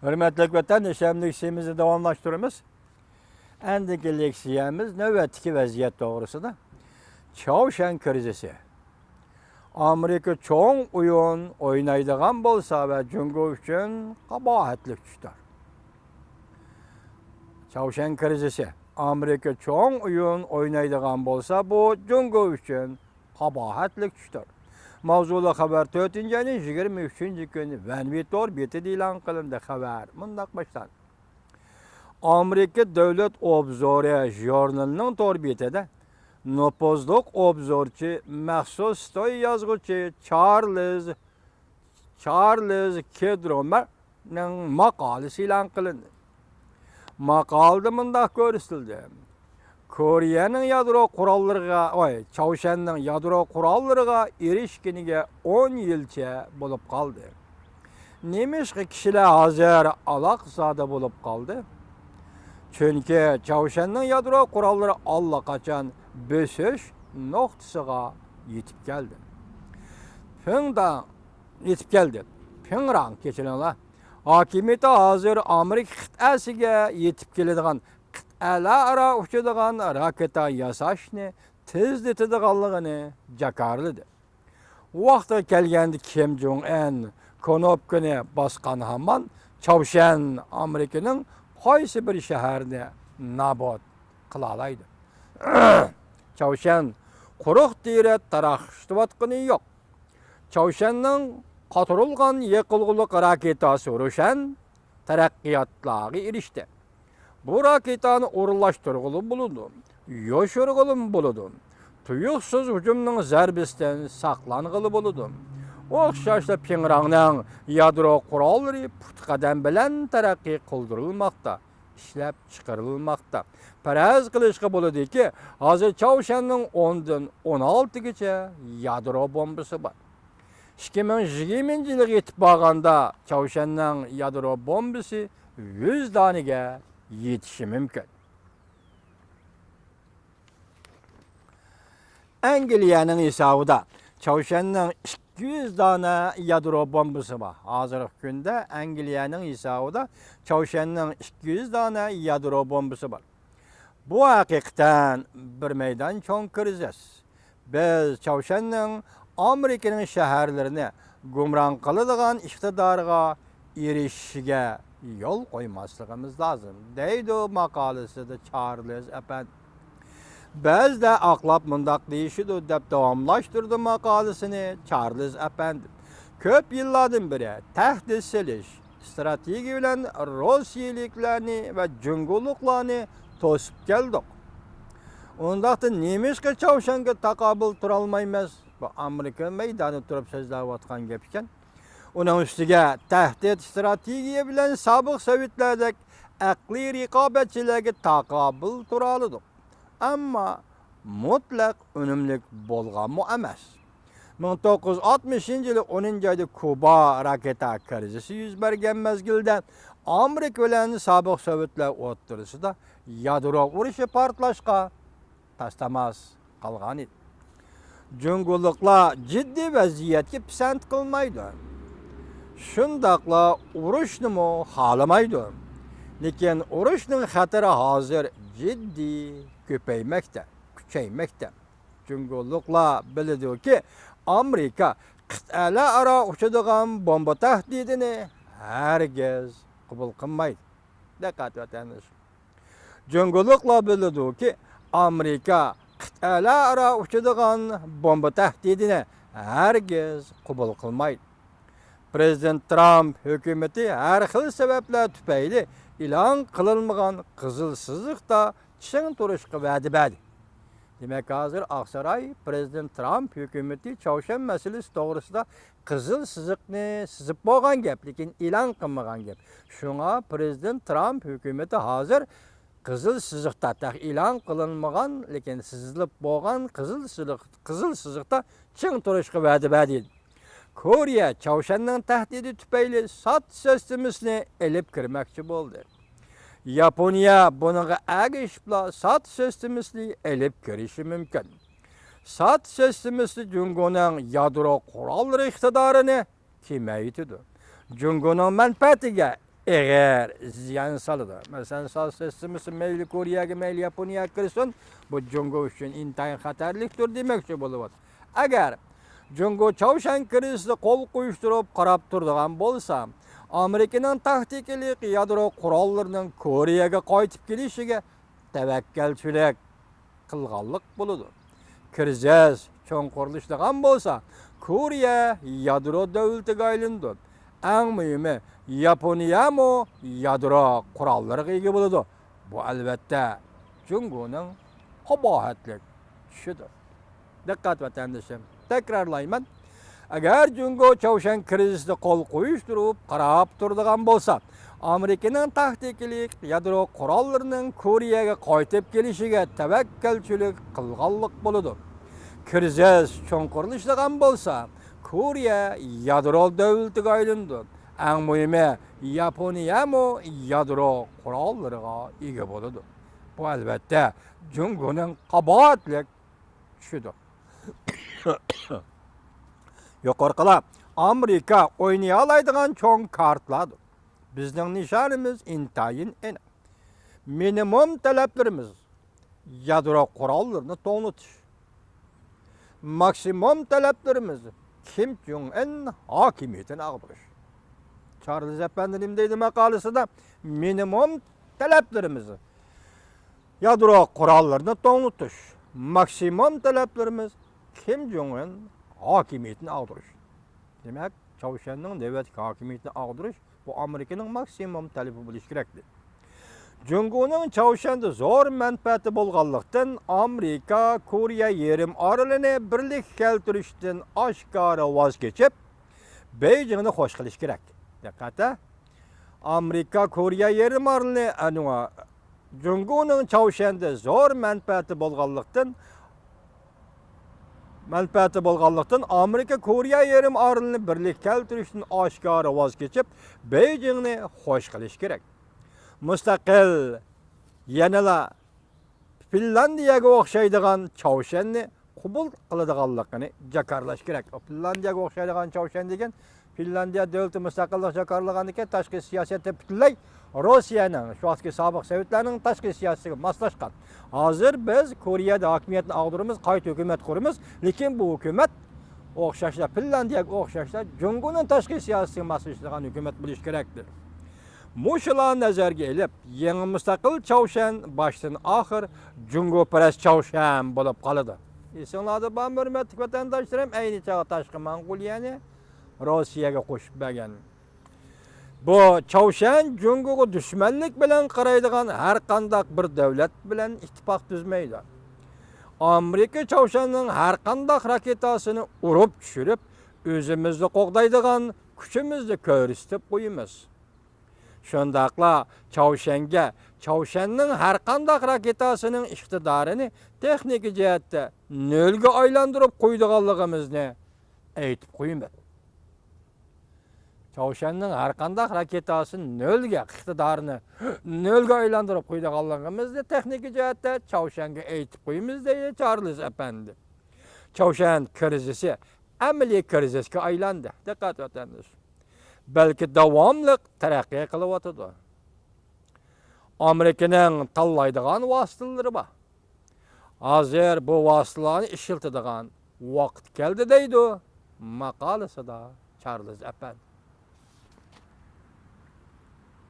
Hürmetli vatandaşlarımız işimizi devamlaştırıyoruz. Endiki leksiyemiz nöbetki vaziyet doğrusu da Çavuşan krizisi. Amerika çoğun oyun oynaydıgan bolsa ve Cungo üçün kabahatlik düştür. Çavuşan krizisi. Amerika çoğun oyun oynaydıgan bolsa bu Cungo üçün kabahatlik düştür. Mavzulu haber 4-nji 23-nji günü Venvitor beti ilan kılındı haber. Mundaq baştan. Amerika Devlet Obzori jurnalının tor betide nopozluq obzorchi maxsus toy yazgıcı Charles Kedromer'nin makalesi ilan kılındı. Makalda mundaq görüstildi. Koreyanın yadro kurallarına, Çavuşan'ın yadro kurallarına erişkiniga 10 yılça bolup kaldı. Nemişki kişiler hazır alaqsada bolup kaldı. Çünkü Çavuşan'ın yadro kuralları allaqaçan bösüş noktasıga yetip geldi. Pından yetip geldi. Pınran keçilenler. Hakimiyeti hazır Amerika kıtasıga yetip gelediğin Ala uçuduğun raketa yasaşını tezletediğanlığını jakarlıdı. Vaqtı kelgendi Kim Jong-un konopkini baskan haman Çavuşan Amerika'nın qaysi bir şehrini nabod kılalaydı. Çavuşan quruq dire taraxıştıvatqını yok. Çavuşan'ın qatırılgan yekılgılık raketası Ruşan taraqqiyatlağı erişti. Bu raketani orunlaştırgılı bulundu. Yoşurgılı bulundu. Tuyuksuz hücumның zərbisindən saqlanğılı bulundu. Oxşaşda Pingrangның yadro quralları putqadan bilen terakki kıldırılmakta, işlep çıkarılmakta. Paraz kılışqı buludu ki, hazır Çavuşan'ның 10'dan 16-gacha yadro bombası var. 2020 yılı yetip bağanda Çavuşan'ның yadro bombası 100 daniga yetişi mümkün. Angliyanın hesabıda Çavuşan'ın 200 tane yadro bombası var. Hazırlık günde Angliyanın hesabıda Çavuşan'ın 200 tane yadro bombası var. Bu hakikaten bir meydan çoğun krizis. Biz Çavuşan'ın Amerika'nın şehirlerini gumran kılıdığın iktidarga erişişige yol koymasligimiz lazım. Deydi o makalesi de Charles Efendi. Biz de aklap mundaq deyişidir dep davamlaştırdı makalesini Charles Efendi. Köp yıllardan beri tehdit seliş, strateji bilen Rusiyaliklerini ve Cunguluklarını tosip geldik. Ondaqda nemişke Çavuşan'ga takabül turalmaymiz. Bu Amerika meydanı turup sözləyatqan gep ekan. Onun üstüge tehdit stratejiye bilen sabık Sovyetler'deki akli rikabetçilerge takabül turalıdır. Ama mutlak önümlük bolğanmı emas. 1960 yılı 10. ayda Kuba raketa krizisi yüz bergen mezgilde Amerika bilen sabık Sovyetler oturысы da yadro uruşu partlaşqa tastamaz kalgan idi. Cunguluklar ciddi vaziyetki pisand kılmaydı. Şundaqla uruşnumu halamaydı. Lekin uruşnun xatiri hazır ciddi köpeymekte, küçeymekte. Cunguluklar bildi ki Amerika qit'alar ara uçuduğun bomba tahdidini herkes kabul kılmaydı. Dikkat etiniz. Cunguluklar bildi ki Amerika qit'alar ara uçuduğun bomba tahdidini herkes kabul kılmaydı. Prezident Trump hükümeti her xil sebepler tüpeyli ilan kılınmagan kızıl sızıqda çın turuşqı vədi bədi. Demek hazır Aksaray Prezident Trump hükümeti Çavuşan meselesi doğrusunda kızıl sızıqni sızıp boğan gep, lekin ilan kılmagan gep. Şuna Prezident Trump hükümeti hazır kızıl sızıqda tak ilan kılınmagan, lekin sızılıp boğan kızıl sızıqda çın turuşqı vədi bədi. Koriya Çavuşan'ın tehdidi tüpeyli sat sistemini elip kirmekçi oldu. Yaponiya bununla agışıpla sat sistemini elip kirişi mümkün. Sat sistemini Cungo'nun yadro kuralları iktidarını kimeytidir. Cungo'nun menfaatiga eğer ziyan salıdı. Mesela salsesimiz meyli Koreyaga meyli Yaponiyaga kirsin, bu Jungo üçün intayin xatarlikdir demekçi bolup. Eğer Jungo Çavşan krizisi kol kuyuşturup qarap turduğan bolsa, Amerikanın taktikilik yadro kurallarının Koreyaga qaytib kelişige tevekkelçilik qılğanlık buludu. Kriz çoğun quruluşduğan bolsa, Koreya yadro dövletiga aylandı. En mühimi Yaponiya mı yadro kuralları ega buludu. Bu elbette Jungo'nun kabahatlik işidir. Dikkat vatandaşım. Tekrarlayman. Eğer Jungo Çavşan krizisini kol koyuşturup qarab turduğan bolsa, Amerikanın taktikilik yadro kurallarının Koreyaga qaytib kelişige tevekkelçilik qılğanlık buludu. Kriz çoğun quruluşduğan bolsa, Koreya yadro dövletiga aylandı. En mühimi Yaponiya mı yadro kurallarına ega boludu. Bu elbette Jungo'nun kabahatlik işidir. Yukarıda Amerika oynayalaydigan çoğun kartladı. Bizning nişanimiz intayin ene. Minimum taleplerimiz yadro kurallarını to'g'nitish. Maksimum taleplerimiz Kim Jong-un hakimiyetini ag'dirish. Charles Efendi'nin deydi makalesinde minimum taleplerimiz yadro kurallarını to'g'nitish. Maksimum taleplerimiz Kim Jong-un hakimiyetini ag'dirish. Demek Çavuşan'ın devlet hakimiyetini ag'dirish bu Amerika'nın maksimum talebi bo'lishi kerakdir. Jungo'nun Çavuşan'da zor menfaati bo'lganlikdan Amerika Koreya yerim orolini birlik keltirishdan oshkora voz kechib, Beijingni xo'sh qilish kerak. Diqqat! Amerika Koreya yerim orolini Jungo'nun Çavuşan'da zor menfaati bo'lganlikdan Amerika Koreya yerim orolini birlik keltirishdan oshkora voz kechib, Beijingni xo'sh qilish kerak. Mustaqil yanala Finlandiyaga o'xshaydigan Çavuşanni qabul qiladiganligini jakarlash kerak. Finlandiyaga o'xshaydigan Çavuşan degan Finlandiya davlati mustaqillik jakarlagan ekan, tashqi siyosatda butunlay Rossiyaning, shu vaqtgi sobiq Sovetlarning tashqi siyosatiga moslashgan. Hozir biz Koreyada hokimiyatni ag'diramiz, qayta hukumat quramiz, lekin bu hukumat o'xshashlar Finlandiyaga o'xshashlar Jungo'ning tashqi siyosatiga moslashgan hukumat bo'lishi kerakdir. Muşular nazarga elib, yangi mustaqil Çavuşan başdan oxir Jungoparast Çavuşan bo'lib qoladi. Esinglarda bormi, hurmatli vatandoshlarım, ayni chog'da tashqi Mong'oliyani Rossiyaga qo'shib bergan. Bu Çavuşan Jungoga dushmanlik bilan qaraydigan har qanday bir davlat bilan ittifoq tuzmaydi. Amerika Çavuşanning har qanday raketasini urib tushirib, o'zimizni qo'g'daydigan kuchimizni ko'rsatib qo'yamiz. Şundaqla Çavuşanning har qanday raketasının iqtidorini texnik jihatda nolga aylantirib qo'ydiganligimizni aytib qo'yman. Çavuşanning har qanday raketasini nolga iqtidorini nolga aylantirib qo'ydiganligimizni texnik jihatda Çavuşanga aytib qo'yamiz deydi Charles Efendi. Çavuşan krizisi amaliy krizisga aylandi. Diqqat vatandosh. Belki davamlı taraqqiy qilyotidi. Amerikaning tanlaydigan vositaları bor. Hozir bu vositalarni ishlatadigan vaqt keldi deydi maqolasida Charles Efendi.